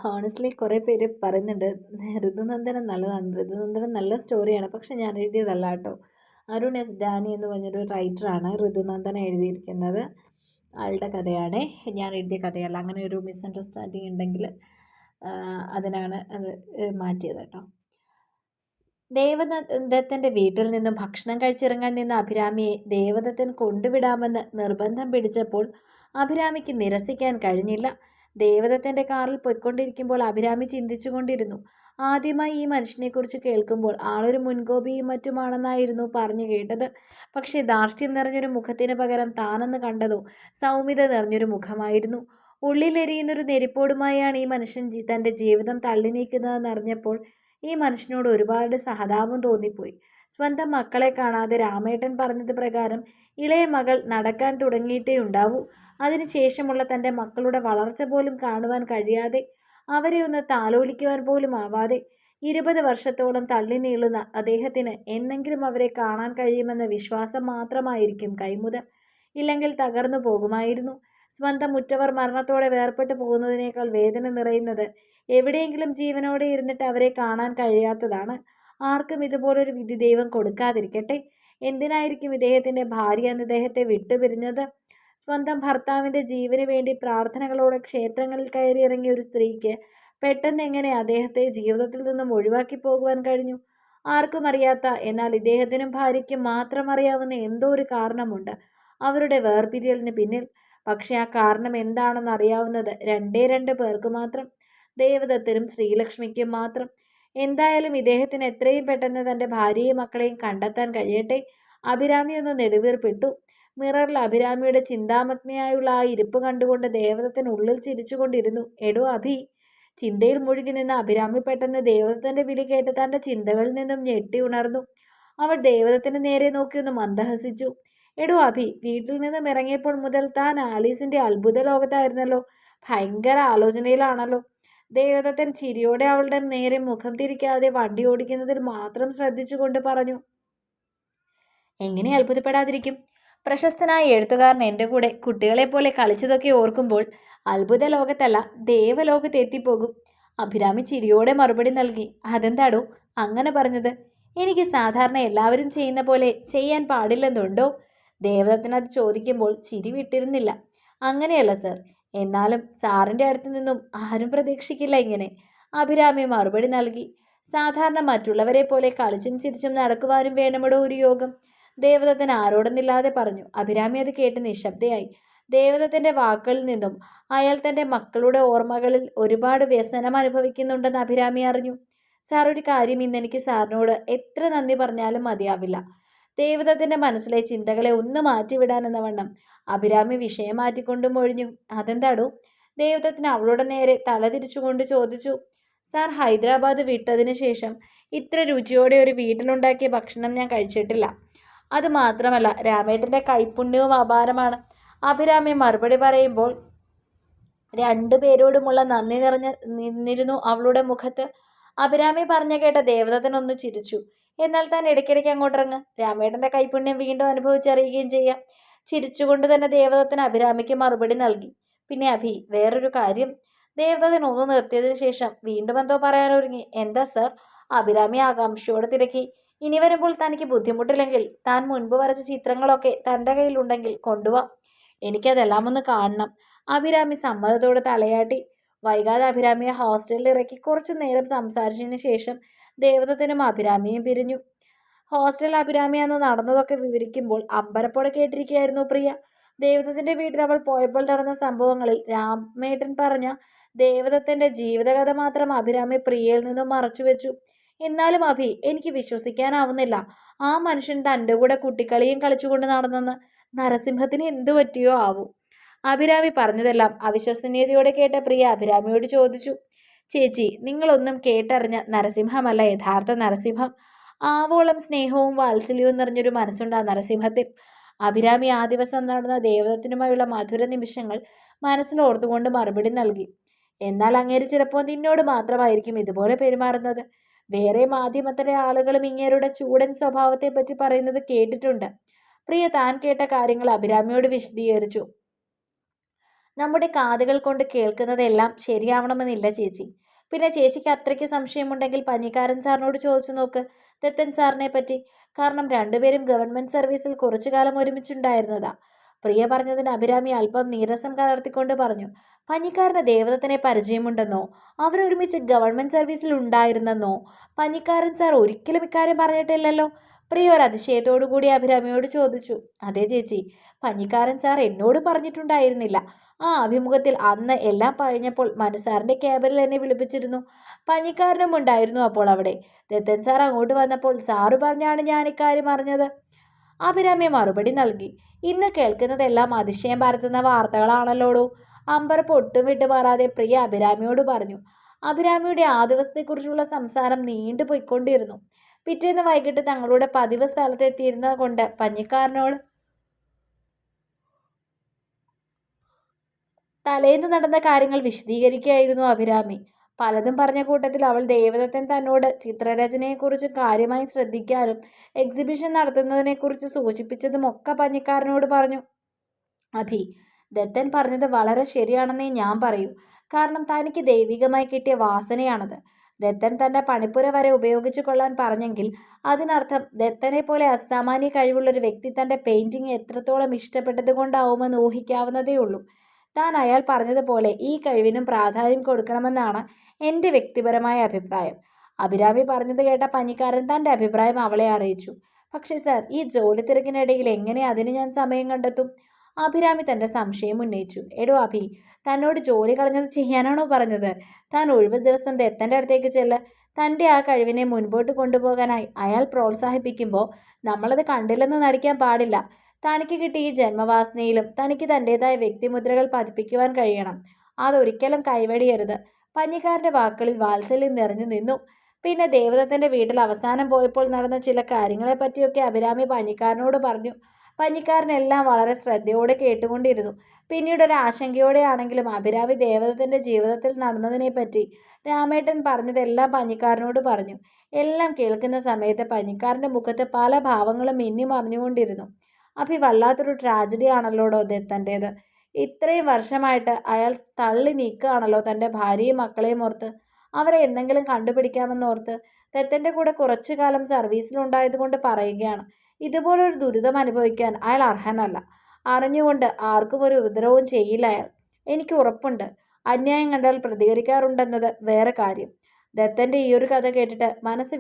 Honestly കുറേ പേര് പറയുന്നുണ്ട് ഋതുനന്ദനം നല്ലതാണ്, ഋതുനന്ദനം നല്ല സ്റ്റോറിയാണ്, പക്ഷെ ഞാൻ എഴുതിയതല്ല കേട്ടോ. അരുൺ എസ് ഡാനി എന്ന് പറഞ്ഞൊരു റൈറ്ററാണ് ഋതുനന്ദനം എഴുതിയിരിക്കുന്നത്. ആളുടെ കഥയാണ്, ഞാൻ എഴുതിയ കഥയല്ല. അങ്ങനെ ഒരു മിസ്അണ്ടർസ്റ്റാൻഡിങ് ഉണ്ടെങ്കിൽ അതിനാണ് അത് മാറ്റിയത് കേട്ടോ. ദേവദത്തൻ്റെ വീട്ടിൽ നിന്നും ഭക്ഷണം കഴിച്ചിറങ്ങാൻ നിന്ന അഭിരാമിയെ ദേവദത്തൻ കൊണ്ടുവിടാമെന്ന് നിർബന്ധം പിടിച്ചപ്പോൾ അഭിരാമിക്ക് നിരസിക്കാൻ കഴിഞ്ഞില്ല. ദേവദത്തൻ്റെ കാറിൽ പൊയ്ക്കൊണ്ടിരിക്കുമ്പോൾ അഭിരാമി ചിന്തിച്ചുകൊണ്ടിരുന്നു. ആദ്യമായി ഈ മനുഷ്യനെക്കുറിച്ച് കേൾക്കുമ്പോൾ ആളൊരു മുൻകോപിയും മറ്റുമാണെന്നായിരുന്നു പറഞ്ഞു കേട്ടത്. പക്ഷേ ധാർഷ്ട്യം നിറഞ്ഞൊരു മുഖത്തിന് പകരം താനെന്ന് കണ്ടതോ സൗമ്യത നിറഞ്ഞൊരു മുഖമായിരുന്നു. ഉള്ളിലെരിയുന്നൊരു നെരിപ്പോടുമായാണ് ഈ മനുഷ്യൻ തൻ്റെ ജീവിതം തള്ളി നീക്കുന്നതെന്നറിഞ്ഞപ്പോൾ ഈ മനുഷ്യനോട് ഒരുപാട് സഹതാപം തോന്നിപ്പോയി. സ്വന്തം മക്കളെ കാണാതെ രാമേട്ടൻ പറഞ്ഞത് പ്രകാരം ഇളയ മകൾ നടക്കാൻ തുടങ്ങിയിട്ടേ ഉണ്ടാവൂ. അതിനുശേഷമുള്ള തൻ്റെ മക്കളുടെ വളർച്ച പോലും കാണുവാൻ കഴിയാതെ, അവരെ ഒന്ന് താലോലിക്കുവാൻ പോലും ആവാതെ 20 വർഷത്തോളം തള്ളി നീളുന്ന അദ്ദേഹത്തിന് എന്നെങ്കിലും അവരെ കാണാൻ കഴിയുമെന്ന വിശ്വാസം മാത്രമായിരിക്കും കൈമുതൽ. ഇല്ലെങ്കിൽ തകർന്നു പോകുമായിരുന്നു. സ്വന്തം ഉറ്റവർ മരണത്തോടെ വേർപെട്ടു പോകുന്നതിനേക്കാൾ വേദന നിറയുന്നത് എവിടെയെങ്കിലും ജീവനോടെ ഇരുന്നിട്ട് അവരെ കാണാൻ കഴിയാത്തതാണ്. ആർക്കും ഇതുപോലൊരു വിധി ദൈവം കൊടുക്കാതിരിക്കട്ടെ. എന്തിനായിരിക്കും ഇദ്ദേഹത്തിൻ്റെ ഭാര്യ അന്ന് ഇദ്ദേഹത്തെ വിട്ടുപിരിഞ്ഞത്? സ്വന്തം ഭർത്താവിൻ്റെ ജീവന് വേണ്ടി പ്രാർത്ഥനകളോടെ ക്ഷേത്രങ്ങളിൽ കയറിയിറങ്ങിയ ഒരു സ്ത്രീക്ക് പെട്ടെന്ന് എങ്ങനെ അദ്ദേഹത്തെ ജീവിതത്തിൽ നിന്നും ഒഴിവാക്കി പോകുവാൻ കഴിഞ്ഞു? ആർക്കും അറിയാത്ത, എന്നാൽ ഇദ്ദേഹത്തിനും ഭാര്യയ്ക്കും മാത്രം അറിയാവുന്ന എന്തോ ഒരു കാരണമുണ്ട് അവരുടെ വേർപിരിയലിന് പിന്നിൽ. പക്ഷെ ആ കാരണം എന്താണെന്ന് അറിയാവുന്നത് രണ്ടേ രണ്ട് പേർക്ക് മാത്രം, ദേവദത്തനും ശ്രീലക്ഷ്മിക്കും മാത്രം. എന്തായാലും ഇദ്ദേഹത്തിന് എത്രയും പെട്ടെന്ന് തൻ്റെ ഭാര്യയും മക്കളെയും കണ്ടെത്താൻ കഴിയട്ടെ. അഭിരാമി ഒന്ന് നെടുവീർപ്പിട്ടു. മിററിൽ അഭിരാമിയുടെ ചിന്താമഗ്നയായുള്ള ആ ഇരിപ്പ് കണ്ടുകൊണ്ട് ദേവദത്തൻ ഉള്ളിൽ ചിരിച്ചുകൊണ്ടിരുന്നു. എടോ അഭി! ചിന്തയിൽ മുഴുകി നിന്ന അഭിരാമി പെട്ടെന്ന് ദേവദത്തൻ്റെ വിളി കേട്ട് തൻ്റെ ചിന്തകളിൽ നിന്നും ഞെട്ടി ഉണർന്നു. അവൾ ദേവദത്തിന് നേരെ നോക്കി ഒന്ന് മന്ദഹസിച്ചു. എടോ അഭി, വീട്ടിൽ നിന്നും ഇറങ്ങിയപ്പോൾ മുതൽ താൻ ആലീസിൻ്റെ അത്ഭുത ലോകത്തായിരുന്നല്ലോ. ഭയങ്കര ആലോചനയിലാണല്ലോ. ദേവദത്തൻ ചിരിയോടെ അവളുടെ നേരെ മുഖം തിരിക്കാതെ വണ്ടി ഓടിക്കുന്നതിൽ മാത്രം ശ്രദ്ധിച്ചുകൊണ്ട് പറഞ്ഞു. എങ്ങനെ അത്ഭുതപ്പെടാതിരിക്കും? പ്രശസ്തനായ എഴുത്തുകാരൻ എൻ്റെ കൂടെ കുട്ടികളെപ്പോലെ കളിച്ചതൊക്കെ ഓർക്കുമ്പോൾ അത്ഭുത ലോകത്തല്ല, ദേവലോകത്ത് എത്തിപ്പോകും. അഭിരാമി ചിരിയോടെ മറുപടി നൽകി. അതെന്താടോ അങ്ങനെ പറഞ്ഞത്? എനിക്ക് സാധാരണ എല്ലാവരും ചെയ്യുന്ന പോലെ ചെയ്യാൻ പാടില്ലെന്നുണ്ടോ? ദേവദത്തൻ അത് ചോദിക്കുമ്പോൾ ചിരി വിട്ടിരുന്നില്ല. അങ്ങനെയല്ല സർ, എന്നാലും സാറിൻ്റെ അടുത്ത് നിന്നും ആരും പ്രതീക്ഷിക്കില്ല ഇങ്ങനെ, അഭിരാമി മറുപടി നൽകി. സാധാരണ മറ്റുള്ളവരെ പോലെ കളിച്ചും ചിരിച്ചും നടക്കുവാനും വേണമിടോ ഒരു യോഗം, ദേവദത്തൻ ആരോടെന്നില്ലാതെ പറഞ്ഞു. അഭിരാമി അത് കേട്ട് നിശബ്ദയായി. ദേവദത്തൻ്റെ വാക്കുകളിൽ നിന്നും അയാൾ തൻ്റെ മക്കളുടെ ഓർമ്മകളിൽ ഒരുപാട് വ്യസനം അനുഭവിക്കുന്നുണ്ടെന്ന് അഭിരാമി അറിഞ്ഞു. സാർ, ഒരു കാര്യം ഇന്ന് എനിക്ക് സാറിനോട് എത്ര നന്ദി പറഞ്ഞാലും മതിയാവില്ല. ദേവദത്തൻ്റെ മനസ്സിലെ ചിന്തകളെ ഒന്ന് മാറ്റിവിടാനെന്ന വണ്ണം അഭിരാമി വിഷയം മാറ്റിക്കൊണ്ടും ഒഴിഞ്ഞു. അതെന്താടോ? ദേവദത്തിന് അവളുടെ നേരെ തല തിരിച്ചുകൊണ്ട് ചോദിച്ചു. സാർ, ഹൈദരാബാദ് വിട്ടതിന് ശേഷം ഇത്ര രുചിയോടെ ഒരു വീട്ടിലുണ്ടാക്കിയ ഭക്ഷണം ഞാൻ കഴിച്ചിട്ടില്ല. അത് മാത്രമല്ല, രാമേട്ടൻ്റെ കൈപ്പുണ്യവും അപാരമാണ്. അഭിരാമി മറുപടി പറയുമ്പോൾ രണ്ടുപേരോടുമുള്ള നന്ദി നിന്നിരുന്നു അവളുടെ മുഖത്ത്. അഭിരാമി പറഞ്ഞു കേട്ട ദേവദത്തനൊന്ന് ചിരിച്ചു. എന്നാൽ താൻ ഇടയ്ക്കിടയ്ക്ക് അങ്ങോട്ടിറങ്ങ്, രാമേട്ടൻ്റെ കൈപ്പുണ്യം വീണ്ടും അനുഭവിച്ചറിയുകയും ചെയ്യാം. ചിരിച്ചുകൊണ്ട് തന്നെ ദേവദത്തൻ അഭിരാമിക്ക് മറുപടി നൽകി. പിന്നെ അഭി, വേറൊരു കാര്യം. ദേവദത്തൻ ഒന്ന് നിർത്തിയതിനു ശേഷം വീണ്ടും എന്തോ പറയാനൊരുങ്ങി. എന്താ സർ? അഭിരാമി ആകാംക്ഷയോടെ തിരക്കി. ഇനി വരുമ്പോൾ തനിക്ക് ബുദ്ധിമുട്ടില്ലെങ്കിൽ താൻ മുൻപ് വരച്ച ചിത്രങ്ങളൊക്കെ തൻ്റെ കയ്യിലുണ്ടെങ്കിൽ കൊണ്ടുവാ, എനിക്കതെല്ലാം ഒന്ന് കാണണം. അഭിരാമി സമ്മതത്തോടെ തലയാട്ടി. വൈകാതെ അഭിരാമിയെ ഹോസ്റ്റലിൽ ഇറക്കി കുറച്ചു നേരം സംസാരിച്ചതിന് ശേഷം ദേവദത്തനും അഭിരാമിയും പിരിഞ്ഞു. ഹോസ്റ്റലിൽ അഭിരാമി അന്ന് നടന്നതൊക്കെ വിവരിക്കുമ്പോൾ അമ്പരപ്പോടെ കേട്ടിരിക്കുകയായിരുന്നു പ്രിയ. ദേവദത്തൻ്റെ വീട്ടിൽ അവൾ പോയപ്പോൾ നടന്ന സംഭവങ്ങളിൽ രാമേട്ടൻ പറഞ്ഞ ദേവദത്തൻ്റെ ജീവിതകഥ മാത്രം അഭിരാമി പ്രിയയിൽ നിന്നും മറച്ചുവെച്ചു. എന്നാലും അഭി, എനിക്ക് വിശ്വസിക്കാനാവുന്നില്ല. ആ മനുഷ്യൻ തൻ്റെ കൂടെ കുട്ടിക്കളിയും കളിച്ചുകൊണ്ട് നടന്നെന്ന്. നരസിംഹത്തിന് എന്തു പറ്റിയോ ആവൂ? അഭിരാമി പറഞ്ഞതെല്ലാം അവിശ്വസനീയതയോടെ കേട്ട പ്രിയ അഭിരാമിയോട് ചോദിച്ചു. ചേച്ചി, നിങ്ങളൊന്നും കേട്ടറിഞ്ഞ നരസിംഹമല്ല യഥാർത്ഥ നരസിംഹം. ആവോളം സ്നേഹവും വാത്സല്യവും നിറഞ്ഞൊരു മനസ്സുണ്ട് ആ നരസിംഹത്തിൽ. അഭിരാമി ആ ദിവസം നടന്ന ദേവദത്തിനുമായുള്ള മധുര നിമിഷങ്ങൾ മനസ്സിലോർത്തുകൊണ്ട് മറുപടി നൽകി. എന്നാൽ അങ്ങേര് ചിലപ്പോൾ നിന്നോട് മാത്രമായിരിക്കും ഇതുപോലെ പെരുമാറുന്നത്. വേറെ മാധ്യമത്തിലെ ആളുകളും ഇങ്ങേരുടെ ചൂടൻ സ്വഭാവത്തെപ്പറ്റി പറയുന്നത് കേട്ടിട്ടുണ്ട്. പ്രിയ താൻ കേട്ട കാര്യങ്ങൾ അഭിരാമിയോട് വിശദീകരിച്ചു. നമ്മുടെ കാതുകൾ കൊണ്ട് കേൾക്കുന്നതെല്ലാം ശരിയാവണമെന്നില്ല ചേച്ചി. പിന്നെ ചേച്ചിക്ക് അത്രയ്ക്ക് സംശയമുണ്ടെങ്കിൽ പഞ്ഞിക്കാരൻ സാറിനോട് ചോദിച്ചു നോക്ക്, ദത്തൻ സാറിനെ പറ്റി. കാരണം രണ്ടുപേരും ഗവൺമെന്റ് സർവീസിൽ കുറച്ചു കാലം ഒരുമിച്ചുണ്ടായിരുന്നതാ. പ്രിയ പറഞ്ഞതിന് അഭിരാമി അല്പം നീരസം കലർത്തിക്കൊണ്ട് പറഞ്ഞു. പഞ്ഞിക്കാരന് ദേവദത്തനെ പരിചയമുണ്ടെന്നോ? അവരൊരുമിച്ച് ഗവൺമെന്റ് സർവീസിൽ ഉണ്ടായിരുന്നെന്നോ? പഞ്ഞിക്കാരൻ സാർ ഒരിക്കലും ഇക്കാര്യം പറഞ്ഞിട്ടില്ലല്ലോ. പ്രിയ ഒരു അതിശയത്തോടു കൂടി അഭിരാമിയോട് ചോദിച്ചു. അതെ ചേച്ചി, പഞ്ഞിക്കാരൻ സാർ എന്നോട് പറഞ്ഞിട്ടുണ്ടായിരുന്നില്ല. ആ അഭിമുഖത്തിൽ അന്ന് എല്ലാം കഴിഞ്ഞപ്പോൾ മനുസാറിന്റെ ക്യാബിനിൽ എന്നെ വിളിപ്പിച്ചിരുന്നു. പഞ്ഞിക്കാരനും ഉണ്ടായിരുന്നു അപ്പോൾ അവിടെ. ദത്തൻ സാർ അങ്ങോട്ട് വന്നപ്പോൾ സാറ് പറഞ്ഞാണ് ഞാൻ ഇക്കാര്യം അറിഞ്ഞത്. അഭിരാമി മറുപടി നൽകി. ഇന്ന് കേൾക്കുന്നതെല്ലാം അതിശയം പരത്തുന്ന വാർത്തകളാണല്ലോടൂ. അമ്പരപ്പ് ഒട്ടും വിട്ടുമാറാതെ പ്രിയ അഭിരാമിയോട് പറഞ്ഞു. അഭിരാമിയുടെ ആ ദിവസത്തെക്കുറിച്ചുള്ള സംസാരം നീണ്ടുപോയിക്കൊണ്ടിരുന്നു. പിറ്റേന്ന് വൈകിട്ട് തങ്ങളുടെ പതിവ് സ്ഥലത്തെത്തിയിരുന്നത് കൊണ്ട് പഞ്ഞിക്കാരനോട് തലേന്ന് നടന്ന കാര്യങ്ങൾ വിശദീകരിക്കുകയായിരുന്നു അഭിരാമി. പലതും പറഞ്ഞ കൂട്ടത്തിൽ അവൾ ദേവദത്തൻ തന്നോട് ചിത്രരചനയെക്കുറിച്ച് കാര്യമായി ശ്രദ്ധിക്കാനും എക്സിബിഷൻ നടത്തുന്നതിനെക്കുറിച്ച് സൂചിപ്പിച്ചതും ഒക്കെ പഞ്ഞിക്കാരനോട് പറഞ്ഞു. അഭി, ദത്തൻ പറഞ്ഞത് വളരെ ശരിയാണെന്നേ ഞാൻ പറയൂ. കാരണം തനിക്ക് ദൈവികമായി കിട്ടിയ വാസനയാണത്. ദത്തൻ തന്റെ പണിപ്പുര വരെ ഉപയോഗിച്ചു കൊള്ളാൻ പറഞ്ഞെങ്കിൽ അതിനർത്ഥം ദത്തനെ പോലെ അസാമാന്യ കഴിവുള്ളൊരു വ്യക്തി തന്റെ പെയിന്റിംഗ് എത്രത്തോളം ഇഷ്ടപ്പെട്ടത് കൊണ്ടാവുമെന്ന് ഊഹിക്കാവുന്നതേ ഉള്ളൂ. താൻ അയാൾ പറഞ്ഞതുപോലെ ഈ കഴിവിനും പ്രാധാന്യം കൊടുക്കണമെന്നാണ് എൻ്റെ വ്യക്തിപരമായ അഭിപ്രായം. അഭിരാമി പറഞ്ഞത് കേട്ട പഞ്ഞിക്കാരൻ തൻ്റെ അഭിപ്രായം അവളെ അറിയിച്ചു. പക്ഷേ സാർ, ഈ ജോലി തിരക്കിനിടയിൽ എങ്ങനെ അതിന് ഞാൻ സമയം കണ്ടെത്തും? അഭിരാമി തൻ്റെ സംശയം ഉന്നയിച്ചു. എടോ അഭി, തന്നോട് ജോലി കളഞ്ഞത് ചെയ്യാനാണോ പറഞ്ഞത്? താൻ ഒഴിവ് ദിവസം ദത്തൻ്റെ അടുത്തേക്ക് ചെല്ല്. തൻ്റെ ആ കഴിവിനെ മുൻപോട്ട് കൊണ്ടുപോകാനായി അയാൾ പ്രോത്സാഹിപ്പിക്കുമ്പോൾ നമ്മളത് കണ്ടില്ലെന്ന് നടിക്കാൻ പാടില്ല. തനിക്ക് കിട്ടിയ ഈ ജന്മവാസനയിലും തനിക്ക് തൻ്റെതായ വ്യക്തിമുദ്രകൾ പതിപ്പിക്കുവാൻ കഴിയണം. അതൊരിക്കലും കൈവെടിയരുത്. പഞ്ഞിക്കാരൻ്റെ വാക്കുകളിൽ വാത്സല്യം നിറഞ്ഞു നിന്നു. പിന്നെ ദേവദത്തൻ്റെ വീട്ടിൽ അവസാനം പോയപ്പോൾ നടന്ന ചില കാര്യങ്ങളെപ്പറ്റിയൊക്കെ അഭിരാമി പഞ്ഞിക്കാരനോട് പറഞ്ഞു. പഞ്ഞിക്കാരനെല്ലാം വളരെ ശ്രദ്ധയോടെ കേട്ടുകൊണ്ടിരുന്നു. പിന്നീട് ഒരു ആശങ്കയോടെയാണെങ്കിലും അഭിരാമി ദേവദത്തൻ്റെ ജീവിതത്തിൽ നടന്നതിനെപ്പറ്റി രാമേട്ടൻ പറഞ്ഞതെല്ലാം പഞ്ഞിക്കാരനോട് പറഞ്ഞു. എല്ലാം കേൾക്കുന്ന സമയത്ത് പഞ്ഞിക്കാരൻ്റെ മുഖത്ത് പല ഭാവങ്ങളും മിന്നി മറിഞ്ഞുകൊണ്ടിരുന്നു. അഭി, വല്ലാത്തൊരു ട്രാജഡി ആണല്ലോടോ ദത്തൻ്റേത്. ഇത്രയും വർഷമായിട്ട് അയാൾ തള്ളി നീക്കുകയാണല്ലോ തൻ്റെ ഭാര്യയും മക്കളെയും ഓർത്ത്. അവരെ എന്തെങ്കിലും കണ്ടുപിടിക്കാമെന്നോർത്ത്. ദത്തൻ്റെ കൂടെ കുറച്ചു കാലം സർവീസിലുണ്ടായതുകൊണ്ട് പറയുകയാണ്. ഇതുപോലൊരു ദുരിതം അനുഭവിക്കാൻ അയാൾ അർഹനല്ല. അറിഞ്ഞുകൊണ്ട് ആർക്കും ഒരു ഉപദ്രവവും ചെയ്യില്ല അയാൾ. എനിക്ക് ഉറപ്പുണ്ട്. അന്യായം കണ്ടാൽ പ്രതികരിക്കാറുണ്ടെന്നത് വേറെ കാര്യം. ദത്തൻ്റെ ഈയൊരു കഥ കേട്ടിട്ട് മനസ്സ്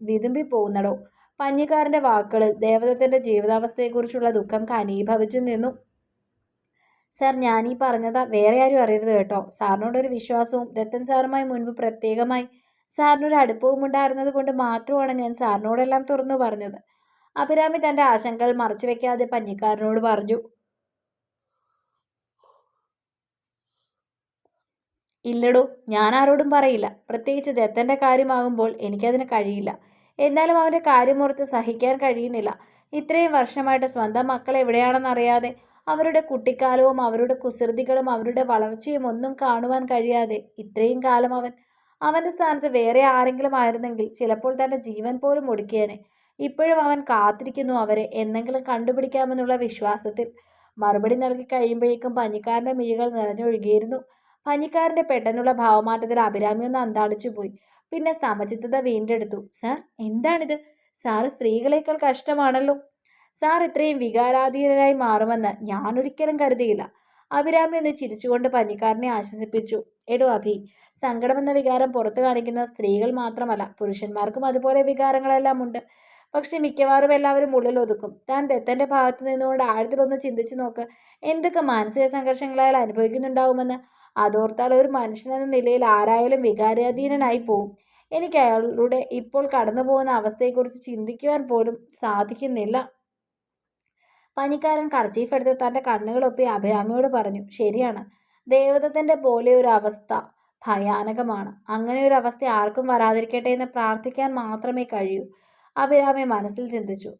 വിതുമ്പിപ്പോകുന്നടോ. പഞ്ഞിക്കാരൻ്റെ വാക്കുകളിൽ ദേവദത്തൻ്റെ ജീവിതാവസ്ഥയെക്കുറിച്ചുള്ള ദുഃഖം ഘനീഭവിച്ചു നിന്നു. സാർ, ഞാനീ പറഞ്ഞതാ വേറെ ആരും അറിയരുത് കേട്ടോ. സാറിനോടൊരു വിശ്വാസവും ദത്തൻ സാറുമായി മുൻപ് പ്രത്യേകമായി സാറിനൊരു അടുപ്പവും ഉണ്ടായിരുന്നത് കൊണ്ട് മാത്രമാണ് ഞാൻ സാറിനോടെല്ലാം തുറന്നു പറഞ്ഞത്. അഭിരാമി തൻ്റെ ആശങ്കകൾ മറച്ചുവെക്കാതെ പഞ്ഞിക്കാരനോട് പറഞ്ഞു. ഇല്ലടോ, ഞാൻ ആരോടും പറയില്ല. പ്രത്യേകിച്ച് ദത്തൻ്റെ കാര്യമാകുമ്പോൾ എനിക്കതിന് കഴിയില്ല. എന്നാലും അവൻ്റെ കാര്യമോർത്ത് സഹിക്കാൻ കഴിയുന്നില്ല. ഇത്രയും വർഷമായിട്ട് സ്വന്തം മക്കൾ എവിടെയാണെന്നറിയാതെ, അവരുടെ കുട്ടിക്കാലവും അവരുടെ കുസൃതികളും അവരുടെ വളർച്ചയും ഒന്നും കാണുവാൻ കഴിയാതെ ഇത്രയും കാലം അവൻ്റെ സ്ഥാനത്ത് വേറെ ആരെങ്കിലും ആയിരുന്നെങ്കിൽ ചിലപ്പോൾ തൻ്റെ ജീവൻ പോലും ഒടുക്കിയേനെ. ഇപ്പോഴും അവൻ കാത്തിരിക്കുന്നു അവരെ എന്തെങ്കിലും കണ്ടുപിടിക്കാമെന്നുള്ള വിശ്വാസത്തിൽ. മറുപടി നൽകി കഴിയുമ്പോഴേക്കും പഞ്ഞിക്കാരൻ്റെ മിഴികൾ നിറഞ്ഞൊഴുകിയിരുന്നു. പഞ്ഞിക്കാരൻ്റെ പെട്ടെന്നുള്ള ഭാവമാറ്റത്തിൽ അഭിരാമി ഒന്ന് അന്താളിച്ചു പോയി. പിന്നെ സമചിത്തത വീണ്ടെടുത്തു. സാർ, എന്താണിത്? സാറ് സ്ത്രീകളേക്കാൾ കഷ്ടമാണല്ലോ. സാർ ഇത്രയും വികാരാധീനനായി മാറുമെന്ന് ഞാനൊരിക്കലും കരുതിയില്ല. അഭിരാമി ഒന്ന് ചിരിച്ചുകൊണ്ട് പഞ്ഞിക്കാരനെ ആശ്വസിപ്പിച്ചു. എടോ അഭി, സങ്കടമെന്ന വികാരം പുറത്തു കാണിക്കുന്ന സ്ത്രീകൾ മാത്രമല്ല, പുരുഷന്മാർക്കും അതുപോലെ വികാരങ്ങളെല്ലാം ഉണ്ട്. പക്ഷെ മിക്കവാറും എല്ലാവരും ഉള്ളിൽ ഒതുക്കും. താൻ ദത്തൻ്റെ ഭാഗത്ത് നിന്നുകൊണ്ട് ആഴത്തിലൊന്ന് ചിന്തിച്ചു നോക്ക്. എന്തൊക്കെ മാനസിക സംഘർഷങ്ങൾ അയാൾ അനുഭവിക്കുന്നുണ്ടാവുമെന്ന്. അതോർത്താൽ ഒരു മനുഷ്യനെന്ന നിലയിൽ ആരായാലും വികാരാധീനനായി പോവും. എനിക്ക് അയാളുടെ ഇപ്പോൾ കടന്നു പോകുന്ന അവസ്ഥയെക്കുറിച്ച് ചിന്തിക്കുവാൻ പോലും സാധിക്കുന്നില്ല. പനിക്കാരൻ കർച്ചീഫ് എടുത്ത് തൻ്റെ കണ്ണുകളൊപ്പി അഭിരാമിയോട് പറഞ്ഞു. ശരിയാണ്, ദേവദത്തൻ്റെ പോലെ ഒരു അവസ്ഥ ഭയാനകമാണ്. അങ്ങനെ ഒരു അവസ്ഥ ആർക്കും വരാതിരിക്കട്ടെ എന്ന് പ്രാർത്ഥിക്കാൻ മാത്രമേ കഴിയൂ. അഭിരാമി മനസ്സിൽ ചിന്തിച്ചു.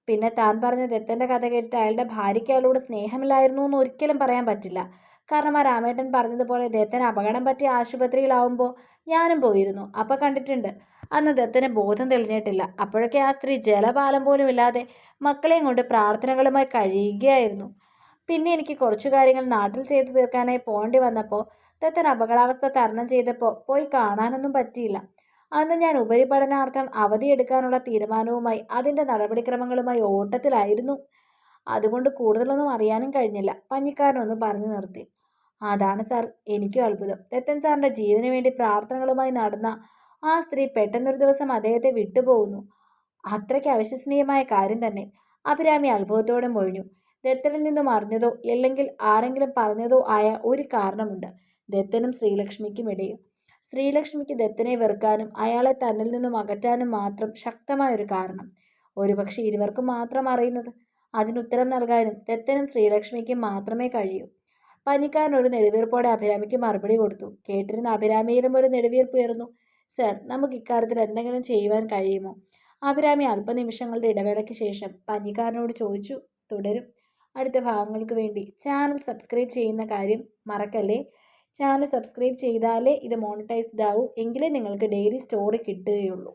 പിന്നെ താൻ പറഞ്ഞ ദത്തൻ്റെ കഥ കേട്ടിട്ട് അയാളുടെ ഭാര്യയ്ക്ക് അയാളോട് സ്നേഹമില്ലായിരുന്നു എന്ന് ഒരിക്കലും പറയാൻ പറ്റില്ല. കാരണം ആ രാമേട്ടൻ പറഞ്ഞതുപോലെ ദത്തൻ അപകടം പറ്റി ആശുപത്രിയിലാവുമ്പോൾ ഞാനും പോയിരുന്നു. അപ്പം കണ്ടിട്ടുണ്ട്. അന്ന് ദത്തന് ബോധം തെളിഞ്ഞിട്ടില്ല. അപ്പോഴൊക്കെ ആ സ്ത്രീ ജലപാലം പോലും ഇല്ലാതെ മക്കളെയും കൊണ്ട് പ്രാർത്ഥനകളുമായി കഴിയുകയായിരുന്നു. പിന്നെ എനിക്ക് കുറച്ചു കാര്യങ്ങൾ നാട്ടിൽ ചെയ്തു തീർക്കാനായി പോകേണ്ടി വന്നപ്പോൾ ദത്തൻ അപകടാവസ്ഥ തരണം ചെയ്തപ്പോൾ പോയി കാണാനൊന്നും പറ്റിയില്ല. അന്ന് ഞാൻ ഉപരിപഠനാർത്ഥം അവധിയെടുക്കാനുള്ള തീരുമാനവുമായി അതിൻ്റെ നടപടിക്രമങ്ങളുമായി ഓട്ടത്തിലായിരുന്നു. അതുകൊണ്ട് കൂടുതലൊന്നും അറിയാനും കഴിഞ്ഞില്ല, പഞ്ഞിക്കാരനൊന്ന് പറഞ്ഞു നിർത്തി. അതാണ് സാർ എനിക്കും അത്ഭുതം. ദത്തൻ സാറിൻ്റെ ജീവന് വേണ്ടി പ്രാർത്ഥനകളുമായി നടന്ന ആ സ്ത്രീ പെട്ടെന്നൊരു ദിവസം അദ്ദേഹത്തെ വിട്ടുപോകുന്നു. അത്രയ്ക്ക് അവിശ്വസനീയമായ കാര്യം തന്നെ. അഭിരാമി അത്ഭുതത്തോടെ മൊഴിഞ്ഞു. ദത്തനിൽ നിന്നും അറിഞ്ഞതോ അല്ലെങ്കിൽ ആരെങ്കിലും പറഞ്ഞതോ ആയ ഒരു കാരണമുണ്ട് ദത്തനും ശ്രീലക്ഷ്മിക്കും ഇടയിൽ. ശ്രീലക്ഷ്മിക്ക് ദത്തനെ വെറുക്കാനും അയാളെ തന്നിൽ നിന്നും അകറ്റാനും മാത്രം ശക്തമായൊരു കാരണം. ഒരുപക്ഷെ ഇരുവർക്കും മാത്രം അറിയുന്നത്. അതിനുത്തരം നൽകാനും ദത്തനും ശ്രീലക്ഷ്മിക്കും മാത്രമേ കഴിയൂ. പനിക്കാരൻ ഒരു നെടുവീർപ്പോടെ അഭിരാമിക്ക് മറുപടി കൊടുത്തു. കേട്ടിരുന്ന അഭിരാമിയിലും ഒരു നെടുവീർപ്പ് ഉയർന്നു. സർ, നമുക്ക് ഇക്കാര്യത്തിൽ എന്തെങ്കിലും ചെയ്യുവാൻ കഴിയുമോ? അഭിരാമി അല്പനിമിഷങ്ങളുടെ ഇടവേളയ്ക്ക് ശേഷം പഞ്ഞിക്കാരനോട് ചോദിച്ചു. തുടരും. അടുത്ത ഭാഗങ്ങൾക്ക് വേണ്ടി ചാനൽ സബ്സ്ക്രൈബ് ചെയ്യുന്ന കാര്യം മറക്കല്ലേ. ചാനൽ സബ്സ്ക്രൈബ് ചെയ്താലേ ഇത് മോണിറ്റൈസ്ഡ് ആവൂ, എങ്കിലേ നിങ്ങൾക്ക് ഡെയിലി സ്റ്റോറി കിട്ടുകയുള്ളൂ.